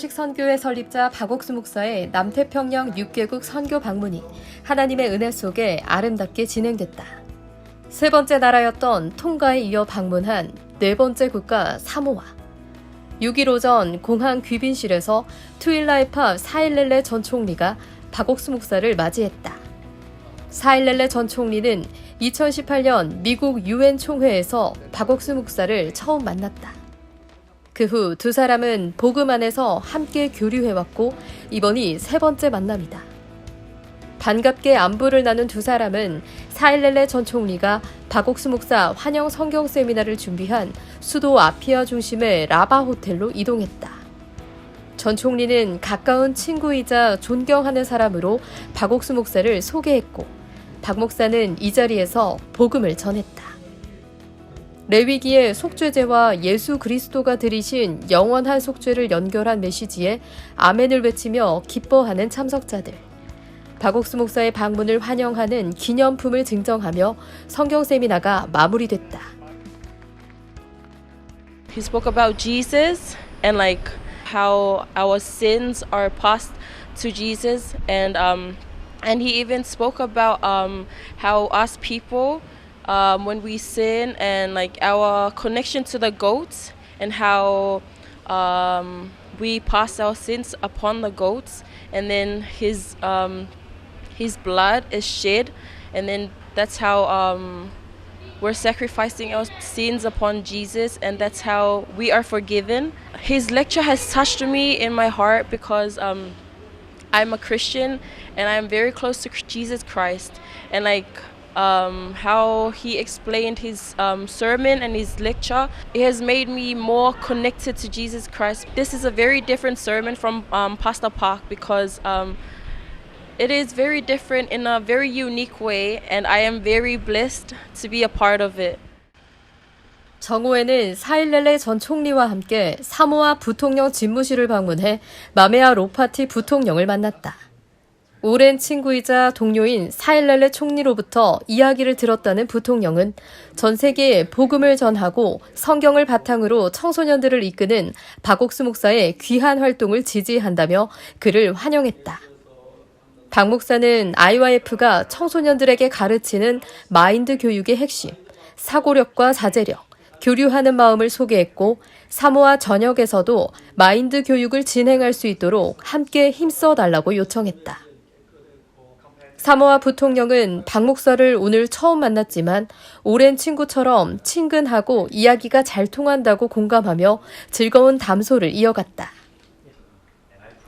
소식 선교회 설립자 박옥수 목사의 남태평양 6개국 선교 방문이 하나님의 은혜 속에 아름답게 진행됐다. 세 번째 나라였던 통가에 이어 방문한 네 번째 국가 사모아. 6일 오전 공항 귀빈실에서 투일라이팝 사일렐레 전 총리가 박옥수 목사를 맞이했다. 사일렐레 전 총리는 2018년 미국 유엔 총회에서 박옥수 목사를 처음 만났다. 그 후 두 사람은 복음 안에서 함께 교류해왔고 이번이 세 번째 만남이다. 반갑게 안부를 나눈 두 사람은 사일렐레 전 총리가 박옥수 목사 환영 성경 세미나를 준비한 수도 아피아 중심의 라바 호텔로 이동했다. 전 총리는 가까운 친구이자 존경하는 사람으로 박옥수 목사를 소개했고 박 목사는 이 자리에서 복음을 전했다. 레위기의 속죄제와 예수 그리스도가 들이신 영원한 속죄를 연결한 메시지에 아멘을 외치며 기뻐하는 참석자들. 박옥수 목사의 방문을 환영하는 기념품을 증정하며 성경 세미나가 마무리됐다. He spoke about Jesus and like how our sins are passed to Jesus and he even spoke about how us people when we sin and like our connection to the goats and how we pass our sins upon the goats and then his blood is shed and then that's how we're sacrificing our sins upon Jesus and that's how we are forgiven. His lecture has touched me in my heart because I'm a Christian and I'm very close to Jesus Christ and like how he explained his sermon and his lecture, it has made me more connected to Jesus Christ. This is a very different sermon from Pastor Park because it is very different in a very unique way and I am very blessed to be a part of it. 정오에는 사일렐레 전 총리와 함께 사모아 부통령 집무실을 방문해 마메아 로파티 부통령을 만났다. 오랜 친구이자 동료인 사일렐레 총리로부터 이야기를 들었다는 부통령은 전 세계에 복음을 전하고 성경을 바탕으로 청소년들을 이끄는 박옥수 목사의 귀한 활동을 지지한다며 그를 환영했다. 박 목사는 IYF가 청소년들에게 가르치는 마인드 교육의 핵심, 사고력과 자제력, 교류하는 마음을 소개했고 사모아 전역에서도 마인드 교육을 진행할 수 있도록 함께 힘써달라고 요청했다. 사모아 부통령은 박 목사를 오늘 처음 만났지만 오랜 친구처럼 친근하고 이야기가 잘 통한다고 공감하며 즐거운 담소를 이어갔다.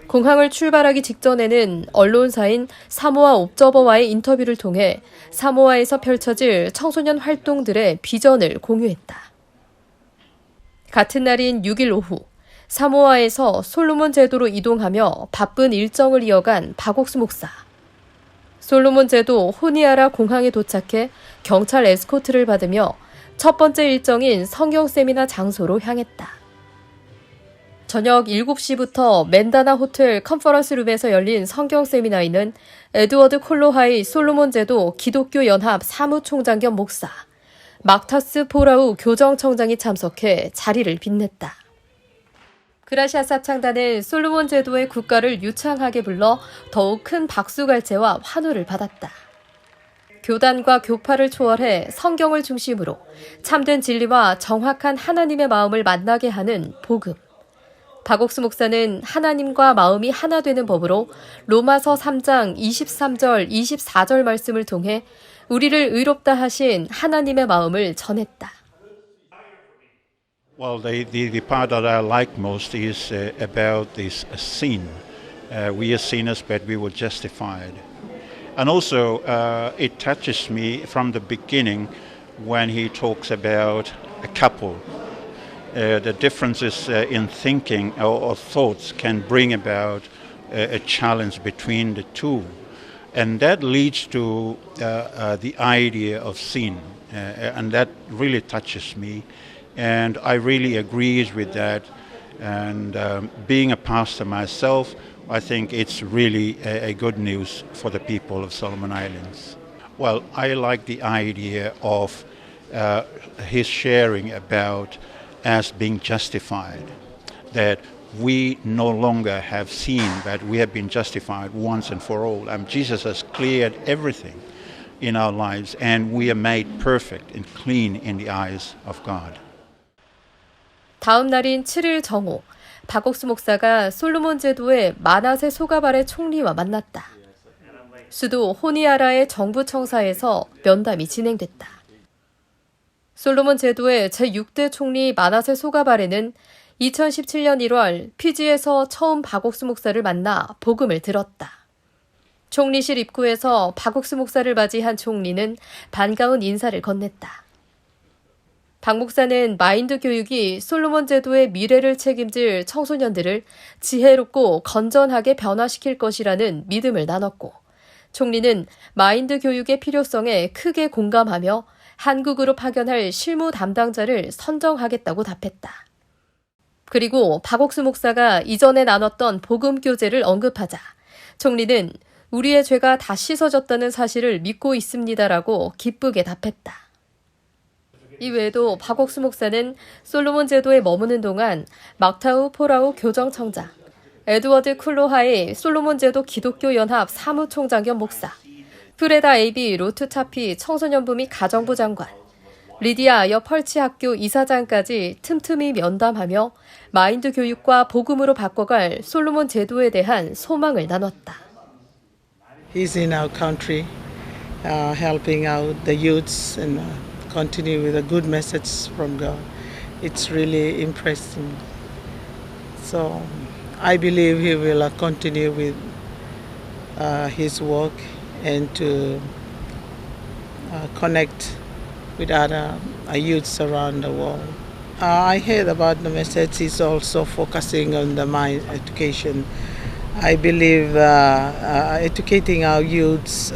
공항을 출발하기 직전에는 언론사인 사모아 옵저버와의 인터뷰를 통해 사모아에서 펼쳐질 청소년 활동들의 비전을 공유했다. 같은 날인 6일 오후 사모아에서 솔로몬 제도로 이동하며 바쁜 일정을 이어간 박옥수 목사. 솔로몬 제도 호니아라 공항에 도착해 경찰 에스코트를 받으며 첫 번째 일정인 성경 세미나 장소로 향했다. 저녁 7시부터 맨다나 호텔 컨퍼런스 룸에서 열린 성경 세미나에는 에드워드 콜로하이 솔로몬 제도 기독교 연합 사무총장 겸 목사, 막타스 포라우 교정청장이 참석해 자리를 빛냈다. 그라시아사 창단은 솔로몬 제도의 국가를 유창하게 불러 더욱 큰 박수갈채와 환호를 받았다. 교단과 교파를 초월해 성경을 중심으로 참된 진리와 정확한 하나님의 마음을 만나게 하는 복음. 박옥수 목사는 하나님과 마음이 하나 되는 법으로 로마서 3장 23절, 24절 말씀을 통해 우리를 의롭다 하신 하나님의 마음을 전했다. Well, the part that I like most is about this sin. We are sinners, but we were justified. And also, it touches me from the beginning when he talks about a couple. The differences in thinking or thoughts can bring about a challenge between the two. And that leads to the idea of sin. And that really touches me. And I really agree with that. And being a pastor myself, I think it's really a good news for the people of Solomon Islands. Well, I like the idea of his sharing about us being justified, that we no longer have seen that we have been justified once and for all. Jesus has cleared everything in our lives, and we are made perfect and clean in the eyes of God. 다음 날인 7일 정오, 박옥수 목사가 솔로몬 제도의 마나세 소가발의 총리와 만났다. 수도 호니아라의 정부 청사에서 면담이 진행됐다. 솔로몬 제도의 제6대 총리 마나세 소가발에는 2017년 1월 피지에서 처음 박옥수 목사를 만나 복음을 들었다. 총리실 입구에서 박옥수 목사를 맞이한 총리는 반가운 인사를 건넸다. 박 목사는 마인드 교육이 솔로몬 제도의 미래를 책임질 청소년들을 지혜롭고 건전하게 변화시킬 것이라는 믿음을 나눴고, 총리는 마인드 교육의 필요성에 크게 공감하며 한국으로 파견할 실무 담당자를 선정하겠다고 답했다. 그리고 박옥수 목사가 이전에 나눴던 복음 교제를 언급하자 총리는 우리의 죄가 다 씻어졌다는 사실을 믿고 있습니다라고 기쁘게 답했다. 이외에도 박옥수 목사는 솔로몬 제도에 머무는 동안 막타우 포라우 교정청장, 에드워드 쿨로하의 솔로몬 제도 기독교 연합 사무총장 겸 목사, 프레다 에이비 로트차피 청소년부 및 가정부 장관, 리디아 아여 펄치 학교 이사장까지 틈틈이 면담하며 마인드 교육과 복음으로 바꿔갈 솔로몬 제도에 대한 소망을 나눴다. He's in our country, helping out the youths and continue with a good message from God. It's really impressive. So I believe he will continue with his work and to connect with other youths around the world. I heard about the message. He's also focusing on the mind education. I believe educating our youths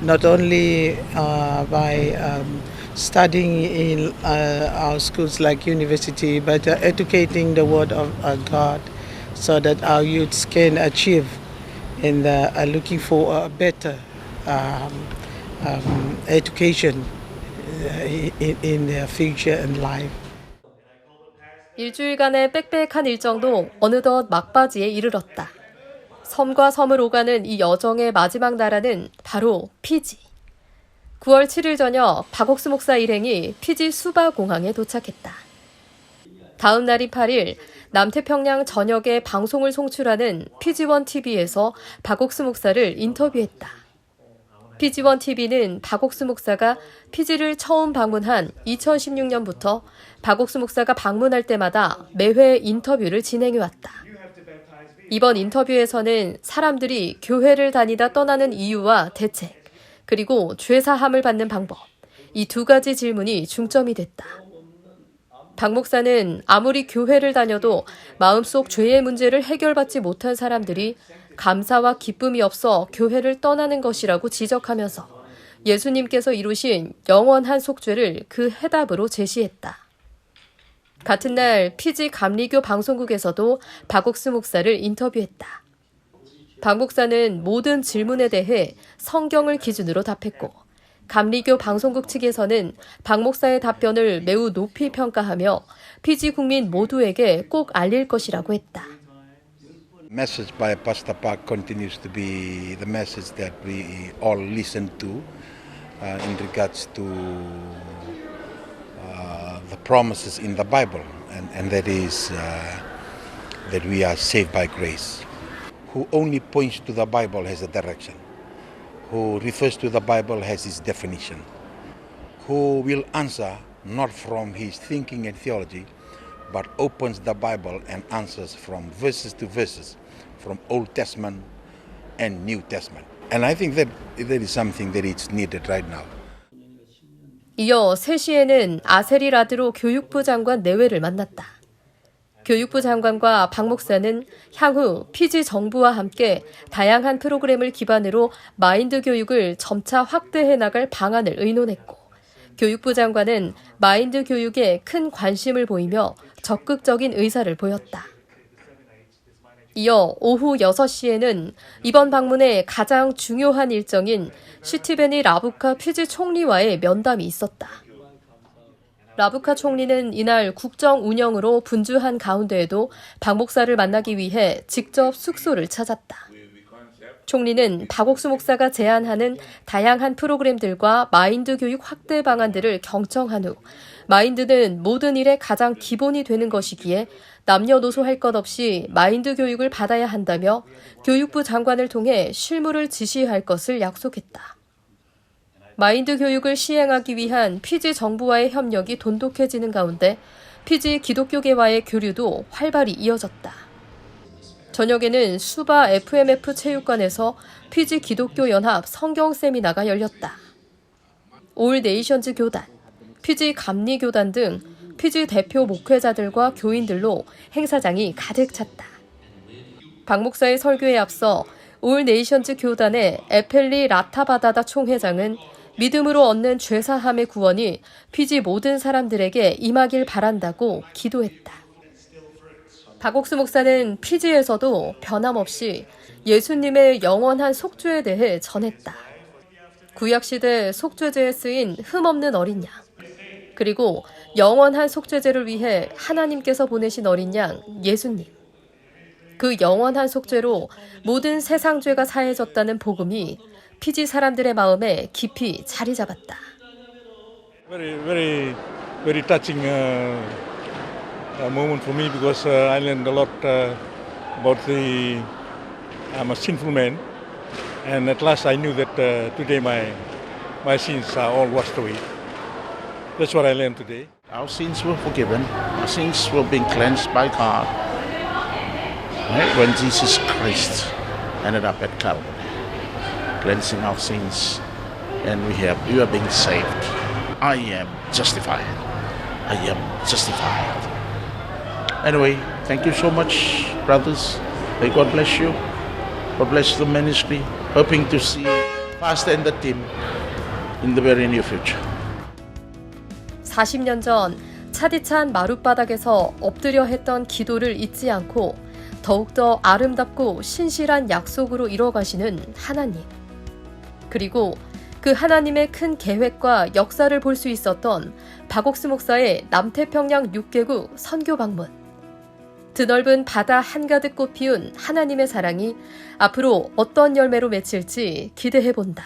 not only by studying in our schools like university, but educating the word of God so that our youths can achieve and looking for a better education in their future and life. 일주일간의 빽빽한 일정도 어느덧 막바지에 이르렀다. 섬과 섬을 오가는 이 여정의 마지막 나라는 바로 피지. 9월 7일 저녁 박옥수 목사 일행이 피지 수바 공항에 도착했다. 다음 날인 8일 남태평양 전역에 방송을 송출하는 피지원 TV에서 박옥수 목사를 인터뷰했다. 피지원 TV는 박옥수 목사가 피지를 처음 방문한 2016년부터 박옥수 목사가 방문할 때마다 매회 인터뷰를 진행해왔다. 이번 인터뷰에서는 사람들이 교회를 다니다 떠나는 이유와 대책, 그리고 죄사함을 받는 방법, 이 두 가지 질문이 중점이 됐다. 박 목사는 아무리 교회를 다녀도 마음속 죄의 문제를 해결받지 못한 사람들이 감사와 기쁨이 없어 교회를 떠나는 것이라고 지적하면서 예수님께서 이루신 영원한 속죄를 그 해답으로 제시했다. 같은 날 피지 감리교 방송국에서도 박옥수 목사를 인터뷰했다. 박 목사는 모든 질문에 대해 성경을 기준으로 답했고, 감리교 방송국 측에서는 박 목사의 답변을 매우 높이 평가하며 피지 국민 모두에게 꼭 알릴 것이라고 했다. Message by Pastor Park continues to be the message that we all listen to in regards to the promises in the Bible, and that is that we are saved by grace. Who only points to the Bible has a direction. Who refers to the Bible has its definition. Who will answer not from his thinking and theology, but opens the Bible and answers from verses to verses, from Old Testament and New Testament. And I think that is something that is needed right now. 이어 3시에는 아세리 라드로 교육부 장관 내외를 만났다. 교육부 장관과 박 목사는 향후 피지 정부와 함께 다양한 프로그램을 기반으로 마인드 교육을 점차 확대해 나갈 방안을 의논했고, 교육부 장관은 마인드 교육에 큰 관심을 보이며 적극적인 의사를 보였다. 이어 오후 6시에는 이번 방문의 가장 중요한 일정인 슈티베니 라부카 피지 총리와의 면담이 있었다. 라부카 총리는 이날 국정 운영으로 분주한 가운데에도 박 목사를 만나기 위해 직접 숙소를 찾았다. 총리는 박옥수 목사가 제안하는 다양한 프로그램들과 마인드 교육 확대 방안들을 경청한 후 마인드는 모든 일의 가장 기본이 되는 것이기에 남녀노소 할 것 없이 마인드 교육을 받아야 한다며 교육부 장관을 통해 실무를 지시할 것을 약속했다. 마인드 교육을 시행하기 위한 피지 정부와의 협력이 돈독해지는 가운데 피지 기독교계와의 교류도 활발히 이어졌다. 저녁에는 수바 FMF 체육관에서 피지 기독교 연합 성경 세미나가 열렸다. 올 네이션즈 교단, 피지 감리 교단 등 피지 대표 목회자들과 교인들로 행사장이 가득 찼다. 박 목사의 설교에 앞서 올 네이션즈 교단의 에펠리 라타바다다 총회장은 믿음으로 얻는 죄사함의 구원이 피지 모든 사람들에게 임하길 바란다고 기도했다. 박옥수 목사는 피지에서도 변함없이 예수님의 영원한 속죄에 대해 전했다. 구약시대 속죄제에 쓰인 흠없는 어린 양, 그리고 영원한 속죄제를 위해 하나님께서 보내신 어린 양 예수님. 그 영원한 속죄로 모든 세상 죄가 사해졌다는 복음이 피지 사람들의 마음에 깊이 자리 잡았다. Very touching moment for me because I learned a lot about I'm a sinful man, and at last I knew that today my sins are all washed away. That's what I learned today. Our sins were forgiven. Our sins were being cleansed by God. Right? When Jesus Christ ended up at Calvary, cleansing our sins, and we are being saved. I am justified. I am justified. Anyway, thank you so much, brothers. May God bless you. God bless the ministry. Hoping to see Pastor and the team in the very near future. 40년 전 차디찬 마룻바닥에서 엎드려 했던 기도를 잊지 않고 더욱더 아름답고 신실한 약속으로 이뤄가시는 하나님. 그리고 그 하나님의 큰 계획과 역사를 볼 수 있었던 박옥수 목사의 남태평양 6개국 선교 방문. 드넓은 바다 한가득 꽃피운 하나님의 사랑이 앞으로 어떤 열매로 맺힐지 기대해본다.